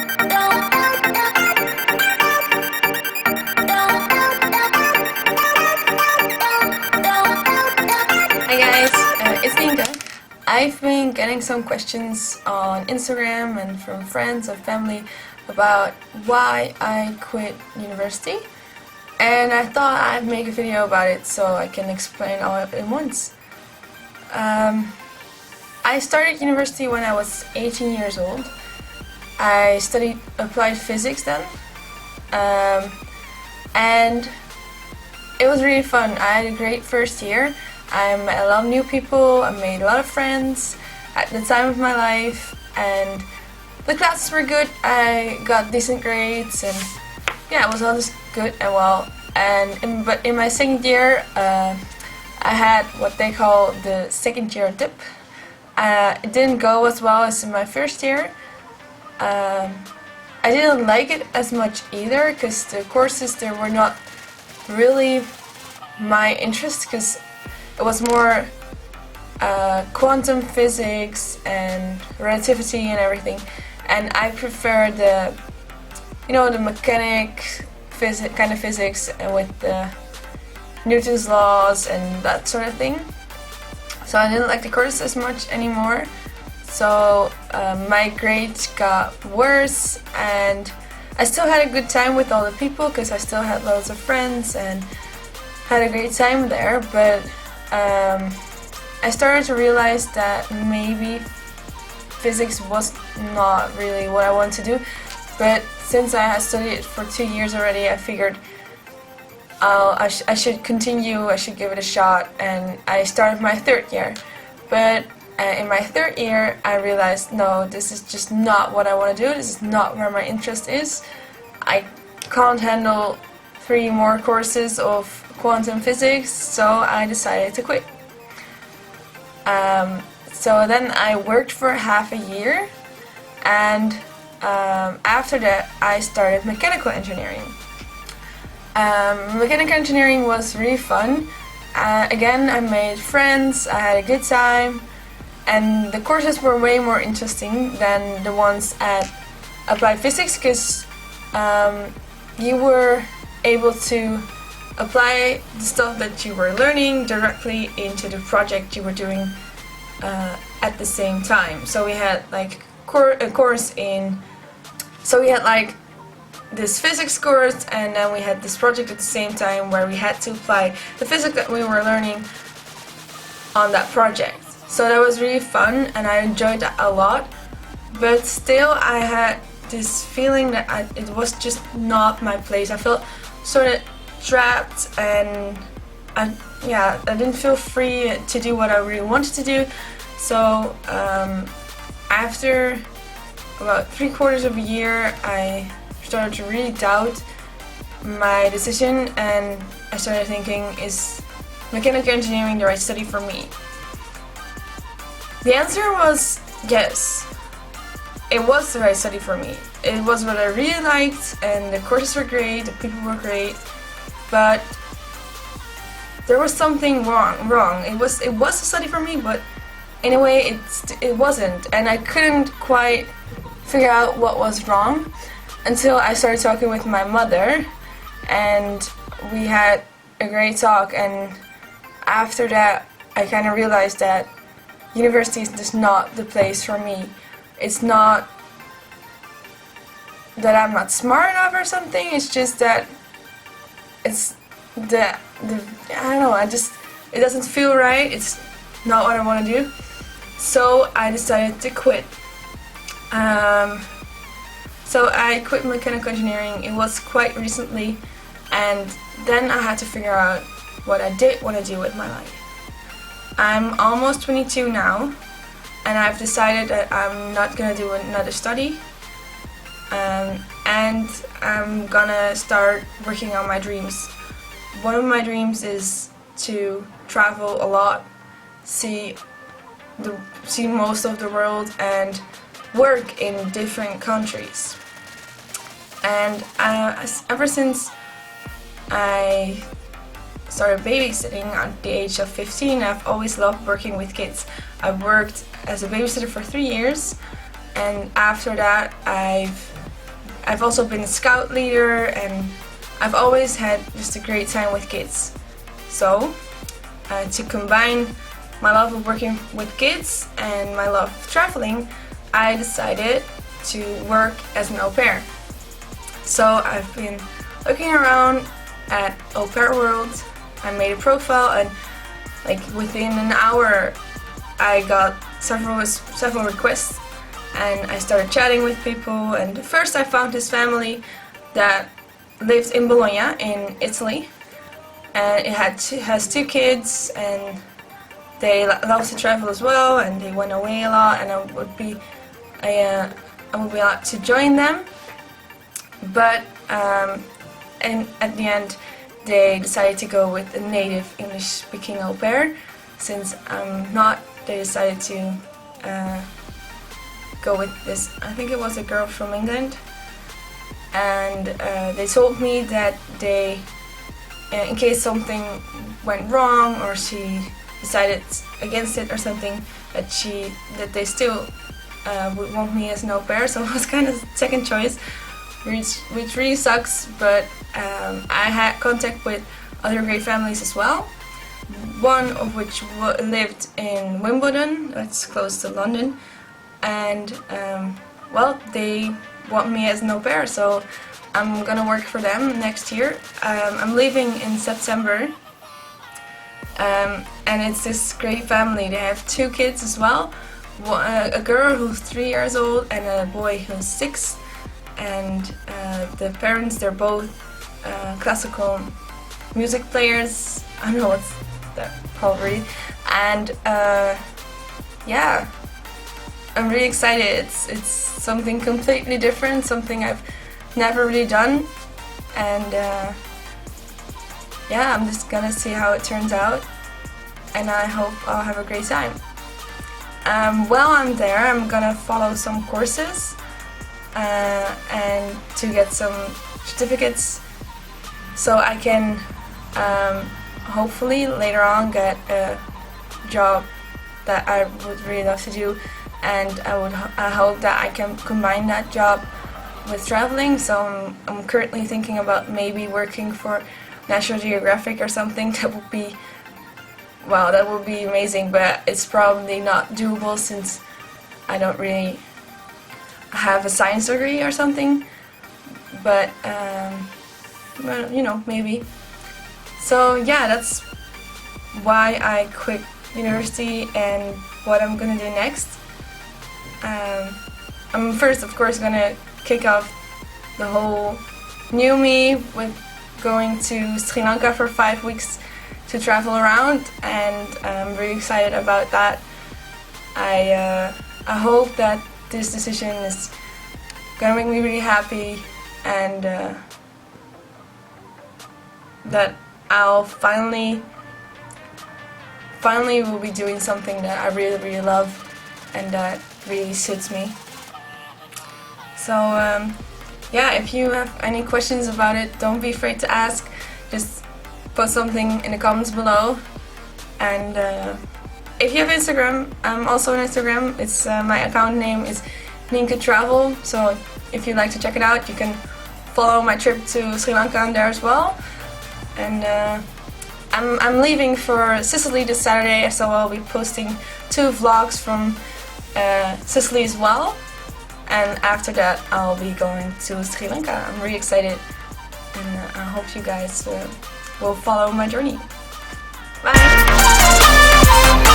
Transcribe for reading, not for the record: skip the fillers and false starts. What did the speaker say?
Hi guys, it's Ninka. I've been getting some questions on Instagram and from friends and family about why I quit university, and I thought I'd make a video about it so I can explain all at once. I started university when I was 18 years old. I studied applied physics then, and it was really fun. I had a great first year. I met a lot of new people, I made a lot of friends at the time of my life, and the classes were good. I got decent grades, and yeah, it was all just good and well. But in my second year, I had what they call the second year dip. It didn't go as well as in my first year. I didn't like it as much either because the courses there were not really my interest, because it was more quantum physics and relativity and everything, and I prefer the mechanic kind of physics and with the Newton's laws and that sort of thing. So I didn't like the course as much anymore. So my grades got worse, and I still had a good time with all the people because I still had loads of friends and had a great time there, but I started to realize that maybe physics was not really what I wanted to do. But since I had studied it for 2 years already, I figured I should continue, I should give it a shot, and I started my third year. But in my third year, I realized, no, this is just not what I want to do, this is not where my interest is. I can't handle 3 more courses of quantum physics, so I decided to quit. So then I worked for half a year, and after that I started mechanical engineering. Mechanical engineering was really fun. Again, I made friends, I had a good time, and the courses were way more interesting than the ones at applied physics, because you were able to apply the stuff that you were learning directly into the project you were doing at the same time. So we had like a course in, so we had like this physics course, and then we had this project at the same time where we had to apply the physics that we were learning on that project. So that was really fun, and I enjoyed that a lot. But still, I had this feeling that it was just not my place. I felt sort of trapped, and I didn't feel free to do what I really wanted to do. So after about 3/4 of a year, I started to really doubt my decision, and I started thinking, is mechanical engineering the right study for me? The answer was yes. It was the right study for me. It was what I really liked, and the courses were great, the people were great, but there was something wrong. It was a study for me, but in a way it wasn't, and I couldn't quite figure out what was wrong until I started talking with my mother, and we had a great talk, and after that I kind of realized that university is just not the place for me. It's not that I'm not smart enough or something, it's just that it's I don't know, it doesn't feel right, it's not what I want to do. So I decided to quit. So I quit mechanical engineering. It was quite recently, and then I had to figure out what I did want to do with my life. I'm almost 22 now, and I've decided that I'm not gonna do another study, and I'm gonna start working on my dreams. One of my dreams is to travel a lot, see most of the world, and work in different countries. And ever since I started babysitting at the age of 15, I've always loved working with kids. I worked as a babysitter for 3 years, and after that I've I've also been a scout leader, and I've always had just a great time with kids. So, to combine my love of working with kids and my love of traveling, I decided to work as an au pair. So I've been looking around at Au Pair World. I made a profile, and like within an hour I got several requests, and I started chatting with people. And first I found this family that lived in Bologna in Italy, and it has two kids, and they love to travel as well, and they went away a lot, and I would be allowed to join them. But and at the end they decided to go with a native English-speaking au pair. Since I'm not, they decided to go with this, I think it was a girl from England, and they told me that they, in case something went wrong or she decided against it or something, that they still would want me as an au pair. So it was kind of second choice, which really sucks, but I had contact with other great families as well, one of which lived in Wimbledon, that's close to London, and well, they want me as an au pair, so I'm gonna work for them next year. I'm leaving in September, and it's this great family. They have two kids as well, a girl who's 3 years old and a boy who's 6, and the parents, they're both classical music players. I don't know what's that called really, and yeah, I'm really excited. It's something completely different, something I've never really done, and yeah, I'm just gonna see how it turns out, and I hope I'll have a great time. While I'm there, I'm gonna follow some courses and to get some certificates, so I can hopefully later on get a job that I would really love to do, and I hope that I can combine that job with traveling. So I'm currently thinking about maybe working for National Geographic or something. That would be, wow, that would be amazing, but it's probably not doable since I don't really have a science degree or something, but well, you know, maybe. So yeah, that's why I quit university and what I'm gonna do next. I'm first, of course, gonna kick off the whole new me with going to Sri Lanka for 5 weeks to travel around, and I'm really excited about that. I hope that this decision is gonna make me really happy, and that I'll finally will be doing something that I really, really love and that really suits me. So yeah, if you have any questions about it, don't be afraid to ask. Just put something in the comments below. And if you have Instagram, I'm also on Instagram. It's my account name is Nienke Travel. So if you'd like to check it out, you can follow my trip to Sri Lanka on there as well. And I'm leaving for Sicily this Saturday, so I'll be posting 2 vlogs from Sicily as well. And after that, I'll be going to Sri Lanka. I'm really excited, and I hope you guys will follow my journey. Bye!